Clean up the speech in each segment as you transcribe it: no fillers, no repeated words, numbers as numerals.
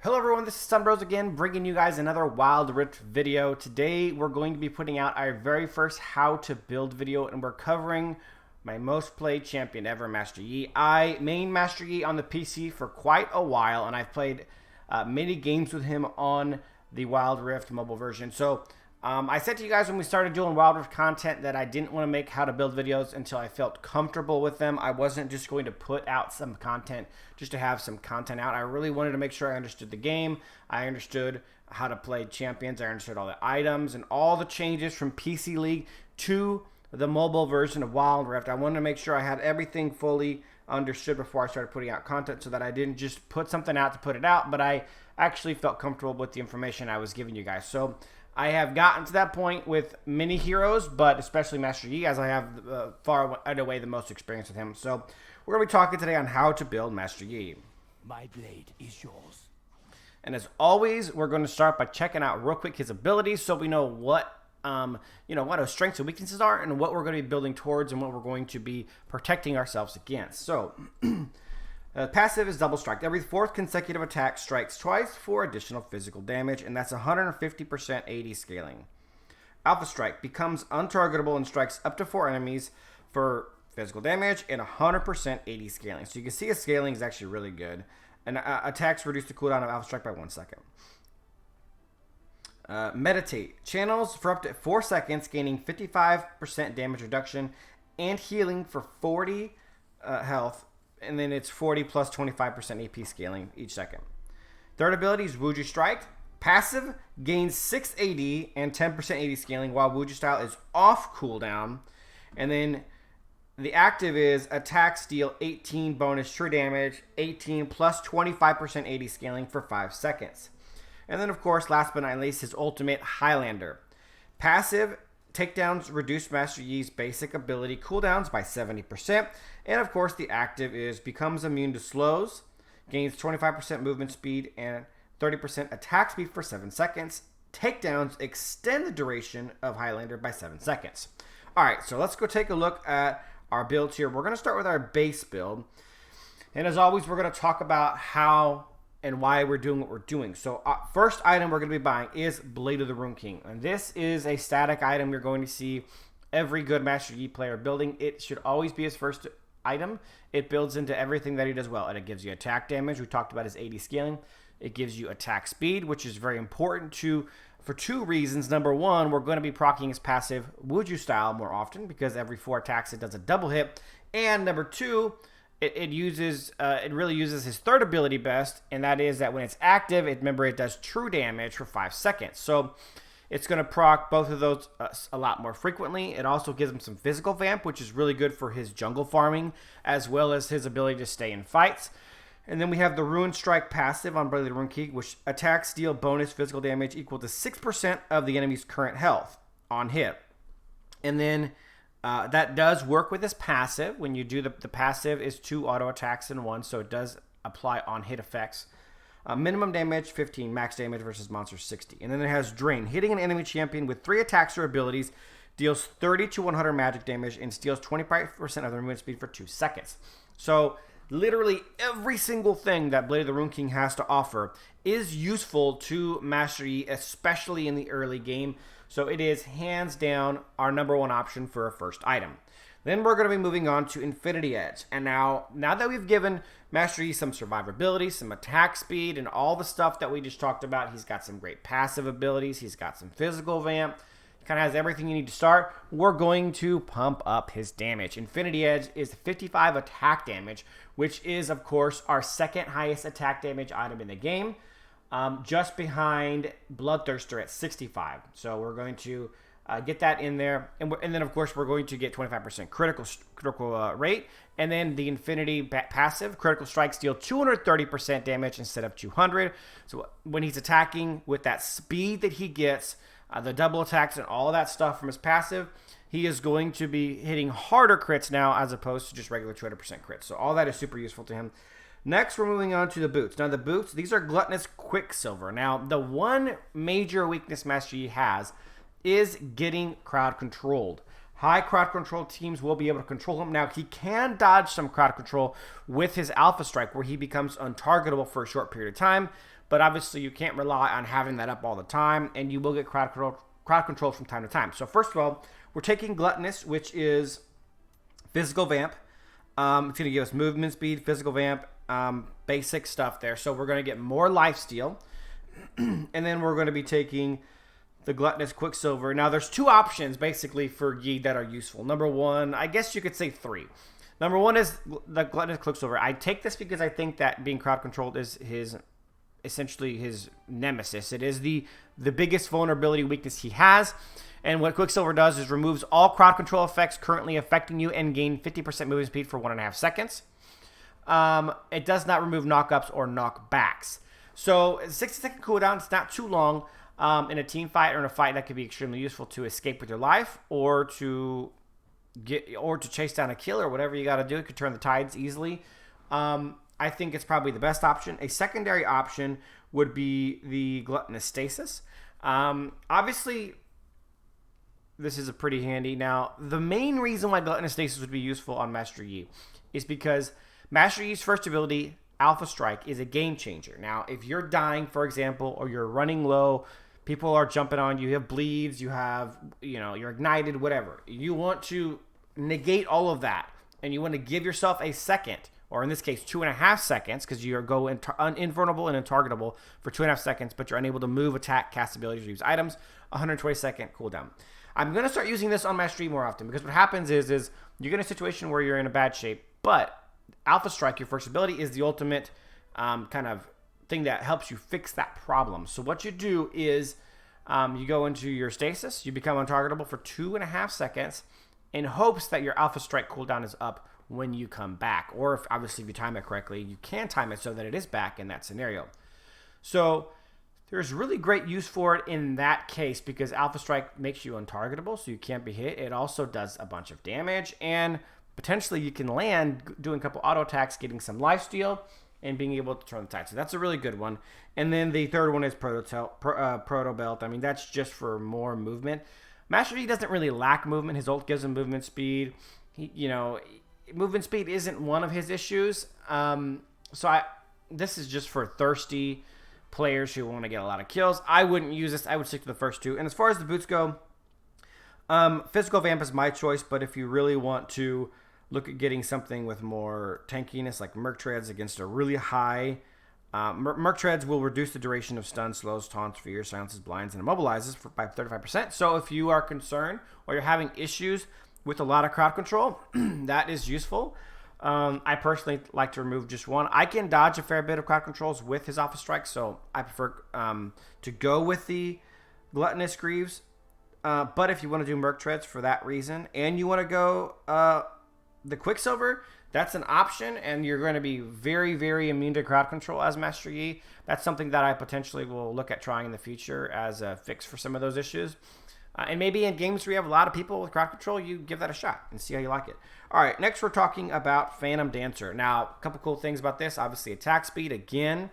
Hello everyone, this is Sunbros again, bringing you guys another Wild Rift video. Today we're going to be putting out our very first how to build video, and we're covering my most played champion ever, Master Yi. I main Master Yi on the PC for quite a while, and I've played many games with him on the Wild Rift mobile version. So I said to you guys when we started doing Wild Rift content that I didn't want to make how to build videos until I felt comfortable with them. I wasn't just going to put out some content just to have some content out. I really wanted to make sure I understood the game. I understood how to play champions. I understood all the items and all the changes from PC League to the mobile version of Wild Rift. I wanted to make sure I had everything fully understood before I started putting out content, so that I didn't just put something out to put it out, but I actually felt comfortable with the information I was giving you guys. So I have gotten to that point with many heroes, but especially Master Yi, as I have far and away the most experience with him. So we're going to be talking today on how to build Master Yi. My blade is yours. And as always, we're going to start by checking out real quick his abilities, so we know what what his strengths and weaknesses are, and what we're going to be building towards, and what we're going to be protecting ourselves against. So passive is double strike. Every fourth consecutive attack strikes twice for additional physical damage, and that's 150% AD scaling. Alpha strike becomes untargetable and strikes up to 4 enemies for physical damage and 100% AD scaling. So you can see his scaling is actually really good. And attacks reduce the cooldown of alpha strike by 1 second. Meditate channels for up to 4 seconds, gaining 55% damage reduction and healing for 40 health. And then it's 40 plus 25% AP scaling each second. Third ability is Wuju Strike. Passive gains 6 AD and 10% AD scaling while Wuju Style is off cooldown. And then the active is Attacks deal 18 bonus true damage, 18 plus 25% AD scaling for 5 seconds. And then, of course, last but not least, his ultimate, Highlander. Passive takedowns reduce Master Yi's basic ability cooldowns by 70%. And of course, the active is becomes immune to slows, gains 25% movement speed and 30% attack speed for 7 seconds. Takedowns extend the duration of Highlander by 7 seconds. All right, so let's go take a look at our builds here. We're going to start with our base build. And as always, we're going to talk about how and why we're doing what we're doing. So first item we're going to be buying is Blade of the Rune King. And this is a static item you're going to see every good Master Yi player building. It should always be his first item. It builds into everything that he does well. And it gives you attack damage. We talked about his AD scaling. It gives you attack speed, which is very important for 2 reasons. Number 1, we're going to be proccing his passive Wuju Style more often, because every 4 attacks it does a double hit. And number 2, it really uses his third ability best, and that is that when it's active, remember it does true damage for 5 seconds. So it's going to proc both of those a lot more frequently. It also gives him some physical vamp, which is really good for his jungle farming, as well as his ability to stay in fights. And then we have the Rune Strike passive on Blade of the Rune King, which attacks deal bonus physical damage equal to 6% of the enemy's current health on hit. And then that does work with his passive. When you do the passive is 2 auto attacks in 1, so it does apply on hit effects. Minimum damage 15, max damage versus monster 60. And then it has Drain. Hitting an enemy champion with 3 attacks or abilities deals 30 to 100 magic damage and steals 25% of their movement speed for 2 seconds. So literally every single thing that Blade of the Rune King has to offer is useful to Master Yi, especially in the early game. So it is hands down our number 1 option for a first item. Then we're going to be moving on to Infinity Edge. And now that we've given Master Yi some survivability, some attack speed, and all the stuff that we just talked about, he's got some great passive abilities, he's got some physical vamp, he kind of has everything you need to start. We're going to pump up his damage. Infinity Edge is 55 attack damage, which is, of course, our second highest attack damage item in the game. Just behind Bloodthirster at 65. So we're going to get that in there. And then, of course, we're going to get 25% critical rate. And then the Infinity passive, critical strikes deal 230% damage instead of 200. So when he's attacking with that speed that he gets, the double attacks and all of that stuff from his passive, he is going to be hitting harder crits now as opposed to just regular 200% crits. So all that is super useful to him. Next, we're moving on to the boots. Now, the boots, these are Gluttonous Quicksilver. Now, the one major weakness Master Yi has is getting crowd controlled. High crowd control teams will be able to control him. Now, he can dodge some crowd control with his Alpha Strike, where he becomes untargetable for a short period of time. But obviously, you can't rely on having that up all the time, and you will get crowd control from time to time. So first of all, we're taking Gluttonous, which is physical vamp. It's going to give us movement speed, physical vamp, basic stuff there. So we're going to get more lifesteal. And then we're going to be taking the Gluttonous Quicksilver. Now, there's two options, basically, for Yi that are useful. Number one, I guess you could say three. Number one is the Gluttonous Quicksilver. I take this because I think that being crowd controlled is essentially his nemesis. It is the biggest vulnerability weakness he has. And what Quicksilver does is removes all crowd control effects currently affecting you and gain 50% movement speed for 1.5 seconds. It does not remove knockups or knockbacks. So 60-second cooldown, it's not too long in a team fight or in a fight that could be extremely useful to escape with your life or to chase down a kill or whatever you got to do. It could turn the tides easily. I think it's probably the best option. A secondary option would be the Gluttonous Stasis. Obviously, this is a pretty handy. Now, the main reason why Gluttonous Stasis would be useful on Master Yi is because Master Yi's first ability, Alpha Strike, is a game changer. Now, if you're dying, for example, or you're running low, people are jumping on you, you have bleeds, you're ignited, whatever. You want to negate all of that, and you want to give yourself a second, or in this case, 2.5 seconds, because you go invulnerable and untargetable for 2.5 seconds, but you're unable to move, attack, cast abilities, or use items. 120-second cooldown. I'm going to start using this on Master Yi more often, because what happens is you get in a situation where you're in a bad shape, but Alpha Strike, your first ability, is the ultimate kind of thing that helps you fix that problem. So what you do is you go into your stasis, you become untargetable for 2.5 seconds in hopes that your Alpha Strike cooldown is up when you come back. Or if you time it correctly, you can time it so that it is back in that scenario. So there's really great use for it in that case because Alpha Strike makes you untargetable, so you can't be hit. It also does a bunch of damage, and potentially you can land doing a couple auto attacks, getting some lifesteal, and being able to turn the tide. So that's a really good one. And then the third one is Proto Belt. I mean, that's just for more movement. Master Yi doesn't really lack movement. His ult gives him movement speed. Movement speed isn't one of his issues. This is just for thirsty players who want to get a lot of kills. I wouldn't use this. I would stick to the first two. And as far as the boots go, physical vamp is my choice, but if you really want to look at getting something with more tankiness, like Merc Treads against a really high... Merc Treads will reduce the duration of stuns, slows, taunts, fears, silences, blinds, and immobilizes by 35%. So if you are concerned or you're having issues with a lot of crowd control, that is useful. I personally like to remove just one. I can dodge a fair bit of crowd controls with his Alpha Strike, so I prefer to go with the Gluttonous Greaves. But if you want to do Merc Treads for that reason, and you want to go the Quicksilver, that's an option, and you're going to be very, very immune to crowd control as Master Yi. That's something that I potentially will look at trying in the future as a fix for some of those issues. And maybe in games where you have a lot of people with crowd control, you give that a shot and see how you like it. All right, next we're talking about Phantom Dancer. Now, a couple cool things about this. Obviously, attack speed again,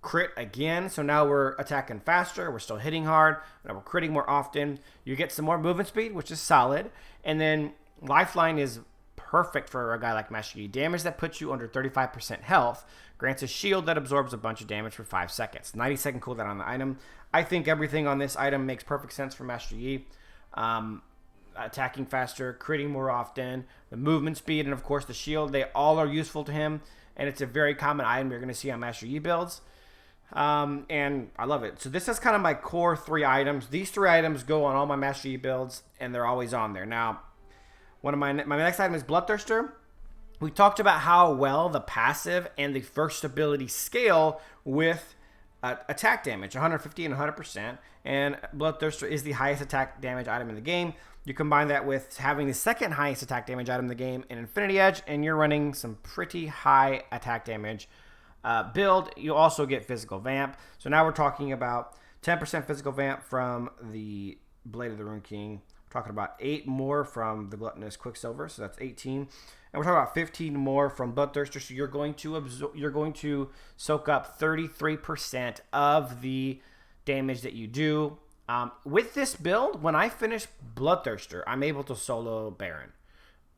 crit again. So now we're attacking faster. We're still hitting hard. Now we're critting more often. You get some more movement speed, which is solid. And then Lifeline is perfect for a guy like Master Yi. Damage that puts you under 35% health grants a shield that absorbs a bunch of damage for 5 seconds. 90-second cooldown on the item. I think everything on this item makes perfect sense for Master Yi. Attacking faster, critting more often, the movement speed, and of course the shield, they all are useful to him, and it's a very common item you're going to see on Master Yi builds. And I love it. So this is kind of my core 3 items. These 3 items go on all my Master Yi builds, and they're always on there. Now, one of my next item is Bloodthirster. We talked about how well the passive and the first ability scale with attack damage, 150 and 100%, and Bloodthirster is the highest attack damage item in the game. You combine that with having the second highest attack damage item in the game in Infinity Edge, and you're running some pretty high attack damage build. You also get physical vamp. So now we're talking about 10% physical vamp from the Blade of the Rune King. We're talking about 8 more from the Gluttonous Quicksilver, so that's 18. And we're talking about 15 more from Bloodthirster, so you're going to soak up 33% of the damage that you do With this build, when I finish Bloodthirster, I'm able to solo Baron.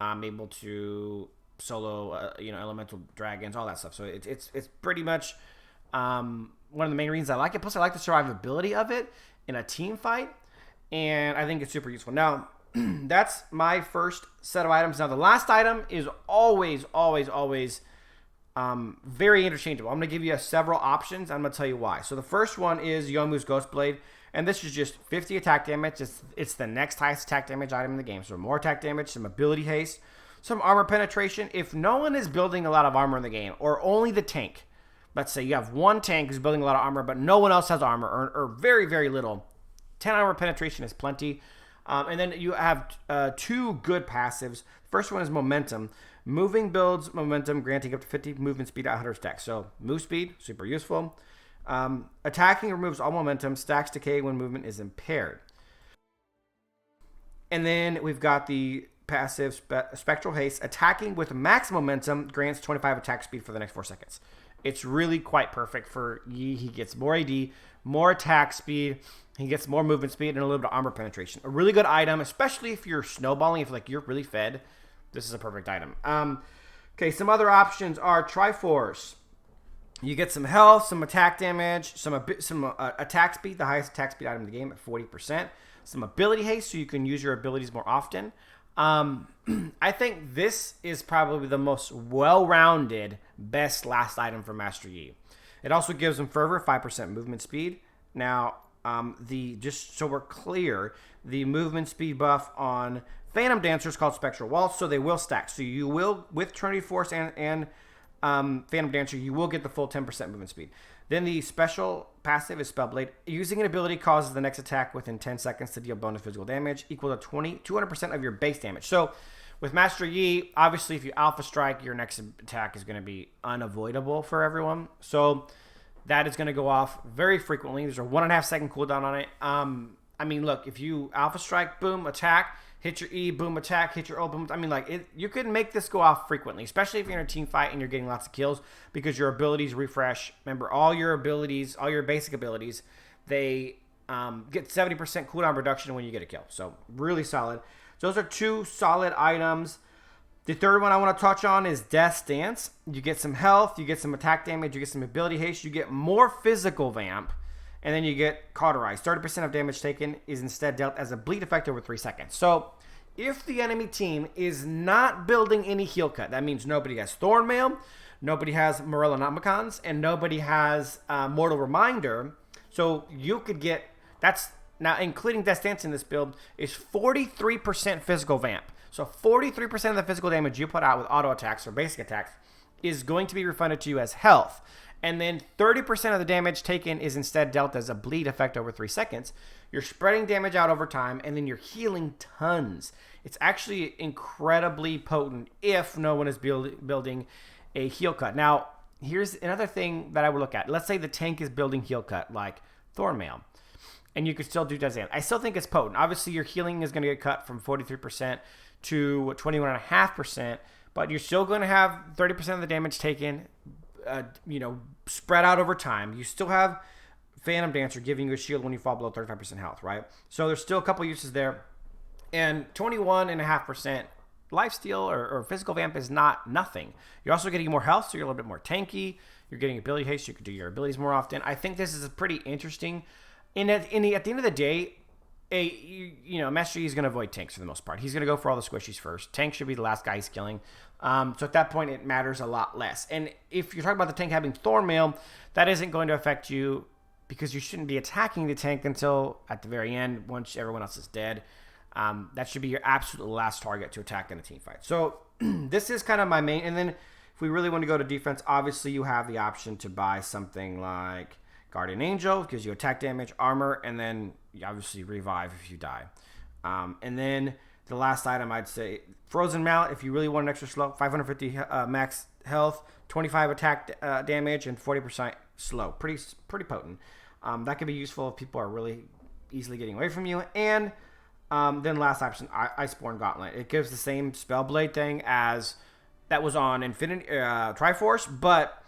I'm able to solo, elemental dragons, all that stuff. So it's pretty much one of the main reasons I like it. Plus, I like the survivability of it in a team fight, and I think it's super useful. Now, that's my first set of items. Now, the last item is always very interchangeable. I'm going to give you several options. I'm going to tell you why. So the first one is Yomu's Ghostblade, and this is just 50 attack damage. It's the next highest attack damage item in the game. So more attack damage, some ability haste, some armor penetration. If no one is building a lot of armor in the game, or only the tank, let's say you have one tank who's building a lot of armor, but no one else has armor, or very, very little, 10 armor penetration is plenty. And then you have two good passives. First one is Momentum. Moving builds momentum, granting up to 50 movement speed at 100 stacks. So move speed, super useful. Attacking removes all momentum. Stacks decay when movement is impaired. And then we've got the passive Spectral Haste. Attacking with max momentum grants 25 attack speed for the next 4 seconds. It's really quite perfect for Yi. He gets more AD, more attack speed. He gets more movement speed and a little bit of armor penetration. A really good item, especially if you're snowballing, if you're really fed. This is a perfect item. Okay, some other options are Triforce. You get some health, some attack damage, some attack speed, the highest attack speed item in the game at 40%. Some ability haste, so you can use your abilities more often. I think this is probably the most well-rounded, best last item for Master Yi. It also gives him Fervor, 5% movement speed. Now, just so we're clear, the movement speed buff on Phantom Dancer is called Spectral Waltz, so they will stack. So you will, with Trinity Force and Phantom Dancer, you will get the full 10% movement speed. Then the special passive is Spellblade. Using an ability causes the next attack within 10 seconds to deal bonus physical damage, equal to 200% of your base damage. So with Master Yi, obviously if you Alpha Strike, your next attack is going to be unavoidable for everyone. So that is going to go off very frequently. There's a 1.5 second cooldown on it. I mean, look, if you Alpha Strike, boom, attack, hit your E, boom, attack, hit your O, boom. I mean, you can make this go off frequently, especially if you're in a team fight and you're getting lots of kills, because your abilities refresh. Remember, all your abilities, all your basic abilities, they get 70% cooldown reduction when you get a kill. So really solid. So those are two solid items. The third one I want to touch on is Death's Dance. You get some health, you get some attack damage, you get some ability haste, you get more physical vamp, and then you get Cauterized. 30% of damage taken is instead dealt as a bleed effect over 3 seconds. So if the enemy team is not building any heal cut, that means nobody has Thornmail, nobody has Morellonomicons, and nobody has Mortal Reminder. So you could get, that's now including Death's Dance in this build, is 43% physical vamp. So 43% of the physical damage you put out with auto attacks or basic attacks is going to be refunded to you as health. And then 30% of the damage taken is instead dealt as a bleed effect over 3 seconds. You're spreading damage out over time, and then you're healing tons. It's actually incredibly potent if no one is building a heal cut. Now, here's another thing that I would look at. Let's say the tank is building heal cut, like Thornmail, and you could still do Death's Dance. I still think it's potent. Obviously, your healing is going to get cut from 43% to 21.5%, but you're still going to have 30% of the damage taken, spread out over time. You still have Phantom Dancer giving you a shield when you fall below 35% health, right? So there's still a couple uses there. And 21.5% lifesteal or physical vamp is not nothing. You're also getting more health, so you're a little bit more tanky. You're getting ability haste, so you can do your abilities more often. I think this is pretty interesting. And at the end of the day, Master Yi is going to avoid tanks for the most part. He's going to go for all the squishies first. Tank should be the last guy he's killing. So at that point, it matters a lot less. And if you're talking about the tank having Thornmail, that isn't going to affect you because you shouldn't be attacking the tank until at the very end, once everyone else is dead. That should be your absolute last target to attack in a team fight. So this is kind of my main. And then if we really want to go to defense, obviously you have the option to buy something like Guardian Angel, gives you attack damage, armor, and then you obviously revive if you die. And then the last item I'd say, Frozen Mallet, if you really want an extra slow, 550 max health, 25 attack damage, and 40% slow. Pretty potent. That could be useful if people are really easily getting away from you. And then last option, Iceborne Gauntlet. It gives the same Spellblade thing as that was on Infinity Triforce, but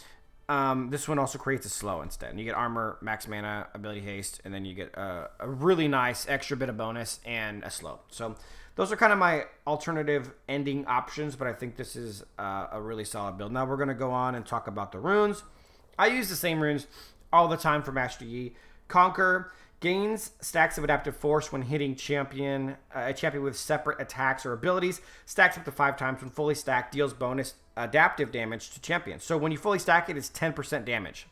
this one also creates a slow instead. And you get armor, max mana, ability haste, and then you get a really nice extra bit of bonus and a slow. So those are kind of my alternative ending options, but I think this is a really solid build. Now we're going to go on and talk about the runes. I use the same runes all the time for Master Yi. Conquer gains stacks of adaptive force when hitting a champion with separate attacks or abilities. Stacks up to 5 times when fully stacked. Deals bonus adaptive damage to champions. So when you fully stack it, it's 10% damage.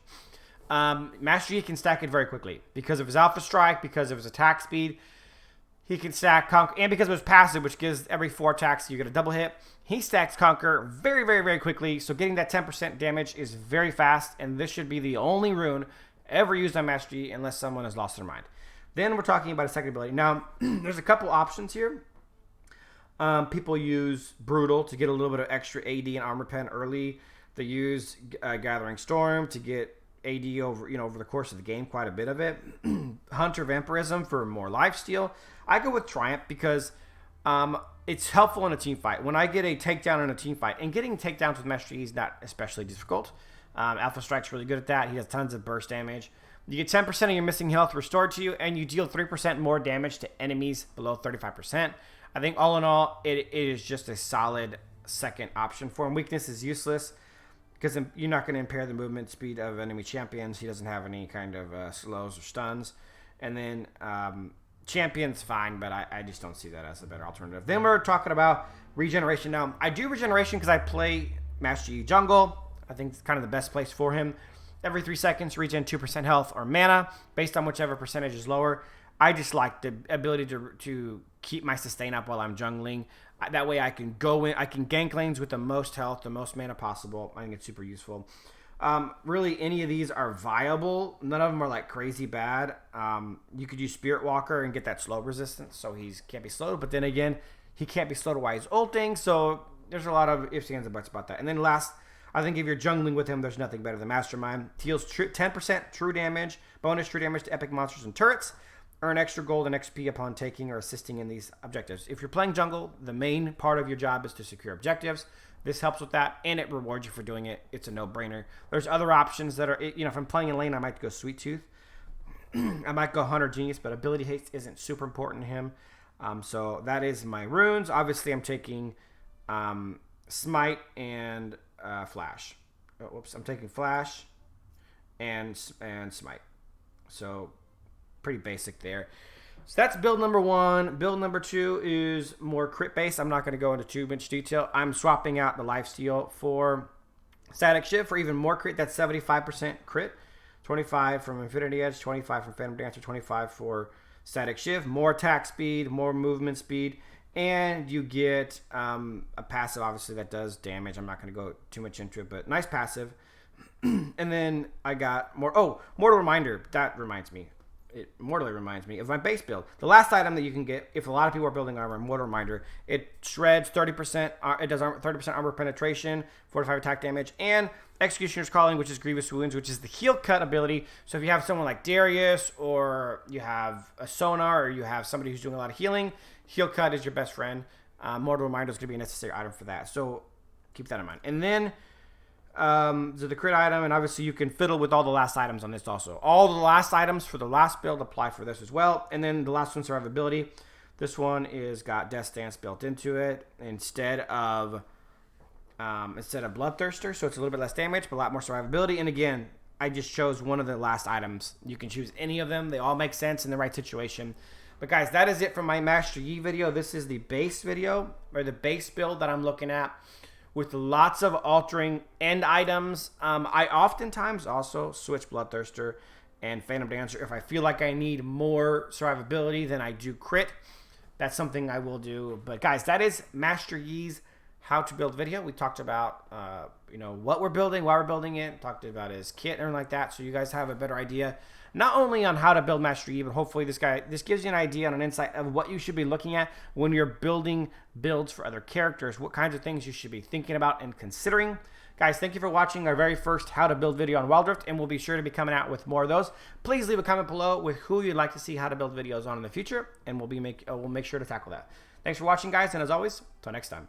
Master Yi can stack it very quickly because of his Alpha Strike, because of his attack speed. He can stack Conquer, and because of his passive, which gives every 4 attacks you get a double hit, he stacks Conquer very, very, very quickly. So getting that 10% damage is very fast, and this should be the only rune ever used on Master Yi unless someone has lost their mind. Then we're talking about a second ability. Now, there's a couple options here. People use Brutal to get a little bit of extra AD and armor pen early. They use Gathering Storm to get AD over the course of the game, quite a bit of it. Hunter Vampirism for more lifesteal. I go with Triumph because it's helpful in a team fight. When I get a takedown in a team fight, and getting takedowns with Master Yi is not especially difficult. Alpha Strike's really good at that. He has tons of burst damage. You get 10% of your missing health restored to you, and you deal 3% more damage to enemies below 35%. I think all in all, it is just a solid second option for him. Weakness is useless because you're not going to impair the movement speed of enemy champions. He doesn't have any kind of slows or stuns. And then champion's fine, but I just don't see that as a better alternative. Then we're talking about regeneration. Now, I do regeneration because I play Master Yi jungle. I think it's kind of the best place for him. Every 3 seconds, regen 2% health or mana, based on whichever percentage is lower. I just like the ability to keep my sustain up while I'm jungling. That way I can go in, I can gank lanes with the most health, the most mana possible. I think it's super useful. Really, any of these are viable. None of them are like crazy bad. You could use Spirit Walker and get that slow resistance, so he can't be slowed. But then again, he can't be slowed while he's ulting, so there's a lot of ifs, ands, and buts about that. And then last, I think if you're jungling with him, there's nothing better than Mastermind. Deals 10% true damage, bonus true damage to epic monsters and turrets. Earn extra gold and XP upon taking or assisting in these objectives. If you're playing jungle, the main part of your job is to secure objectives. This helps with that, and it rewards you for doing it. It's a no-brainer. There's other options that are, if I'm playing in lane, I might go Sweet Tooth. I might go Hunter Genius, but ability haste isn't super important to him. So that is my runes. Obviously, I'm taking Smite and Flash. Oh, whoops, I'm taking Flash and Smite. So pretty basic there. So that's build number 1. Build number 2 is more crit based. I'm not going to go into too much detail. I'm swapping out the lifesteal for Static Shiv for even more crit. That's 75% crit. 25 from Infinity Edge, 25 from Phantom Dancer, 25 for Static Shiv. More attack speed, more movement speed, and you get a passive, obviously, that does damage. I'm not going to go too much into it, but nice passive. And then I got more. Oh, Mortal Reminder. That reminds me. It mortally reminds me of my base build. The last item that you can get, if a lot of people are building armor, Mortal Reminder, it shreds 30%, it does 30% armor penetration, 45 attack damage, and Executioner's Calling, which is Grievous Wounds, which is the heal cut ability. So if you have someone like Darius, or you have a Sonar, or you have somebody who's doing a lot of healing, heal cut is your best friend. Mortal Reminder is going to be a necessary item for that. So keep that in mind. And then so the crit item, and obviously you can fiddle with all the last items on this also. All the last items for the last build apply for this as well. And then the last one, survivability. This one is got Death Stance built into it instead of Bloodthirster, so it's a little bit less damage, but a lot more survivability. And again, I just chose one of the last items. You can choose any of them. They all make sense in the right situation. But guys, that is it for my Master Yi video. This is the base video, or the base build that I'm looking at, with lots of altering end items. I oftentimes also switch Bloodthirster and Phantom Dancer if I feel like I need more survivability than I do crit. That's something I will do. But guys, that is Master Yi's how to build video. We talked about what we're building, why we're building it, talked about his kit and everything like that, so you guys have a better idea not only on how to build Master Yi, but hopefully this gives you an idea and an insight of what you should be looking at when you're building builds for other characters, what kinds of things you should be thinking about and considering. Guys, thank you for watching our very first how to build video on Wild Rift, and we'll be sure to be coming out with more of those. Please leave a comment below with who you'd like to see how to build videos on in the future, and we'll make sure to tackle that. Thanks for watching, guys, and as always, until next time.